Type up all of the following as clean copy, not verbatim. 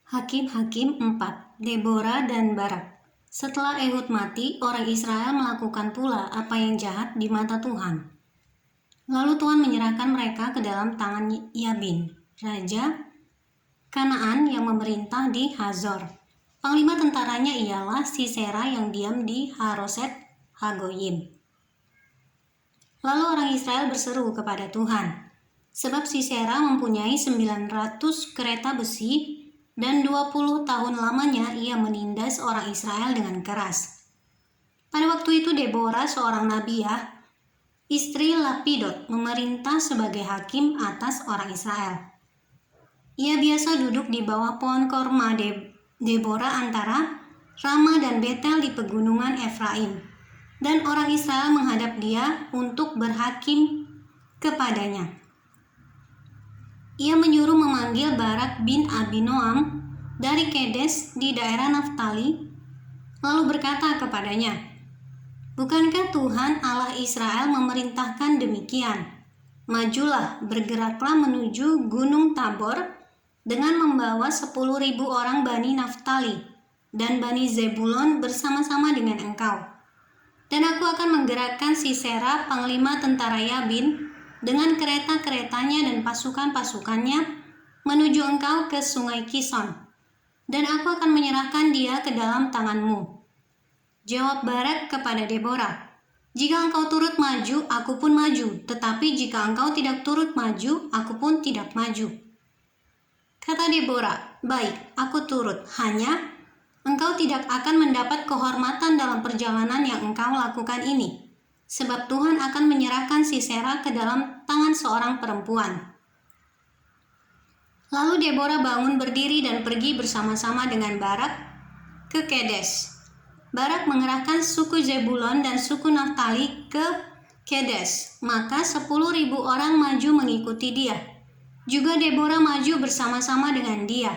Hakim-Hakim 4, Debora dan Barak. Setelah Ehud mati, orang Israel melakukan pula apa yang jahat di mata Tuhan. Lalu Tuhan menyerahkan mereka ke dalam tangan Yabin, raja Kanaan yang memerintah di Hazor. Panglima tentaranya ialah Sisera yang diam di Haroset Hagoyim. Lalu orang Israel berseru kepada Tuhan, sebab Sisera mempunyai 900 kereta besi dan 20 tahun lamanya ia menindas orang Israel dengan keras. Pada waktu itu Debora, seorang nabiah, istri Lapidot, memerintah sebagai hakim atas orang Israel. Ia biasa duduk di bawah pohon korma Debora antara Rama dan Betel di pegunungan Efraim, dan orang Israel menghadap dia untuk berhakim kepadanya. Ia menyuruh memanggil Barak bin Abinoam dari Kedes di daerah Naftali, lalu berkata kepadanya, "Bukankah Tuhan Allah Israel memerintahkan demikian? Majulah, bergeraklah menuju Gunung Tabor dengan membawa 10.000 orang Bani Naftali dan Bani Zebulon bersama-sama dengan engkau. Dan aku akan menggerakkan Sisera, panglima tentara Yabin, dengan kereta-keretanya dan pasukan-pasukannya menuju engkau ke sungai Kison, dan aku akan menyerahkan dia ke dalam tanganmu." Jawab Barak kepada Debora, "Jika engkau turut maju, aku pun maju, tetapi jika engkau tidak turut maju, aku pun tidak maju." Kata Debora, "Baik, aku turut, hanya engkau tidak akan mendapat kehormatan dalam perjalanan yang engkau lakukan ini, sebab Tuhan akan menyerahkan Sisera ke dalam tangan seorang perempuan." Lalu Debora bangun berdiri dan pergi bersama-sama dengan Barak ke Kedes. Barak mengerahkan suku Zebulon dan suku Naftali ke Kedes, maka 10.000 orang maju mengikuti dia. Juga Debora maju bersama-sama dengan dia.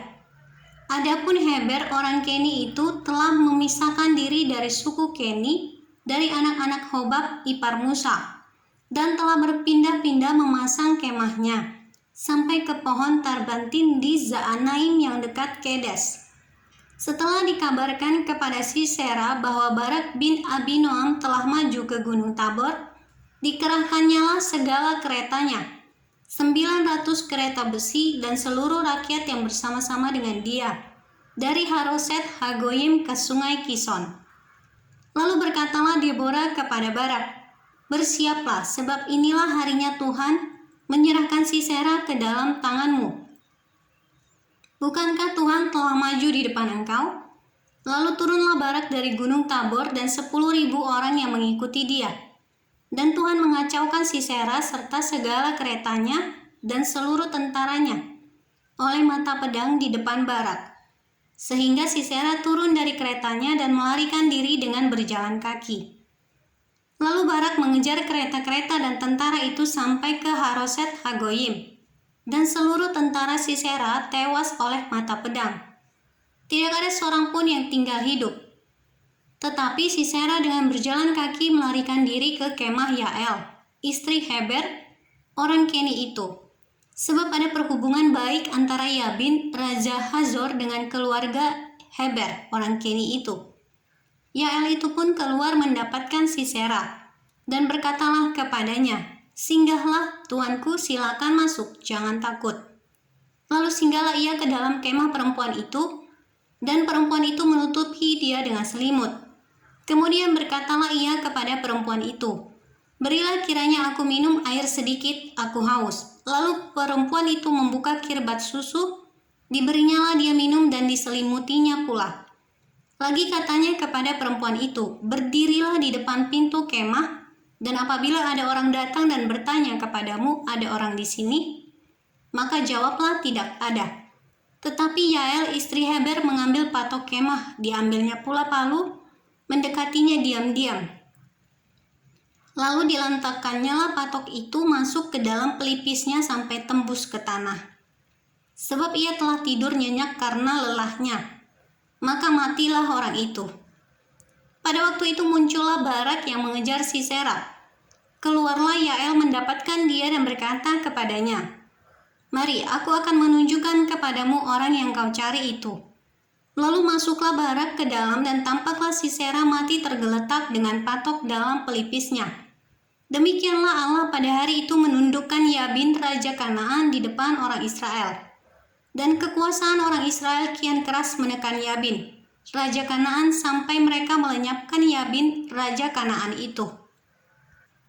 Adapun Heber orang Keni itu telah memisahkan diri dari suku Keni dari anak-anak Hobab ipar Musa, dan telah berpindah-pindah memasang kemahnya sampai ke pohon Tarbantin di Zaanaim yang dekat Kedes. Setelah dikabarkan kepada Sisera bahwa Barak bin Abinoam telah maju ke Gunung Tabor, dikerahkannyalah segala keretanya, 900 kereta besi dan seluruh rakyat yang bersama-sama dengan dia, dari Haroset Hagoyim ke sungai Kison. Lalu berkatalah Debora kepada Barak, "Bersiaplah, sebab inilah harinya Tuhan menyerahkan Sisera ke dalam tanganmu. Bukankah Tuhan telah maju di depan engkau?" Lalu turunlah Barak dari Gunung Tabor dan 10.000 orang yang mengikuti dia. Dan Tuhan mengacaukan Sisera serta segala keretanya dan seluruh tentaranya oleh mata pedang di depan Barak, sehingga Sisera turun dari keretanya dan melarikan diri dengan berjalan kaki. Lalu Barak mengejar kereta-kereta dan tentara itu sampai ke Haroset Hagoyim, dan seluruh tentara Sisera tewas oleh mata pedang. Tidak ada seorang pun yang tinggal hidup. Tetapi Sisera dengan berjalan kaki melarikan diri ke kemah Yael, istri Heber, orang Keni itu. Sebab ada perhubungan baik antara Yabin, raja Hazor dengan keluarga Heber, orang Keni itu. Yael itu pun keluar mendapatkan Sisera, dan berkatalah kepadanya, "Singgahlah, tuanku, silakan masuk, jangan takut." Lalu singgahlah ia ke dalam kemah perempuan itu, dan perempuan itu menutupi dia dengan selimut. Kemudian berkatalah ia kepada perempuan itu, "Berilah kiranya aku minum air sedikit, aku haus." Lalu perempuan itu membuka kirbat susu, diberinyalah dia minum dan diselimutinya pula. Lagi katanya kepada perempuan itu, "Berdirilah di depan pintu kemah, dan apabila ada orang datang dan bertanya kepadamu, 'Ada orang di sini?' maka jawablah, 'Tidak ada.'" Tetapi Yael istri Heber mengambil patok kemah, diambilnya pula palu, mendekatinya diam-diam. Lalu diletakkannya patok itu masuk ke dalam pelipisnya sampai tembus ke tanah. Sebab ia telah tidur nyenyak karena lelahnya. Maka matilah orang itu. Pada waktu itu muncullah Barak yang mengejar Sisera. Keluarlah Yael mendapatkan dia dan berkata kepadanya, Mari, aku akan menunjukkan kepadamu orang yang kau cari itu. Lalu masuklah Barak ke dalam dan tampaklah Sisera mati tergeletak dengan patok dalam pelipisnya. Demikianlah Allah pada hari itu menundukkan Yabin raja Kanaan di depan orang Israel. Dan kekuasaan orang Israel kian keras menekan Yabin, raja Kanaan, sampai mereka melenyapkan Yabin raja Kanaan itu.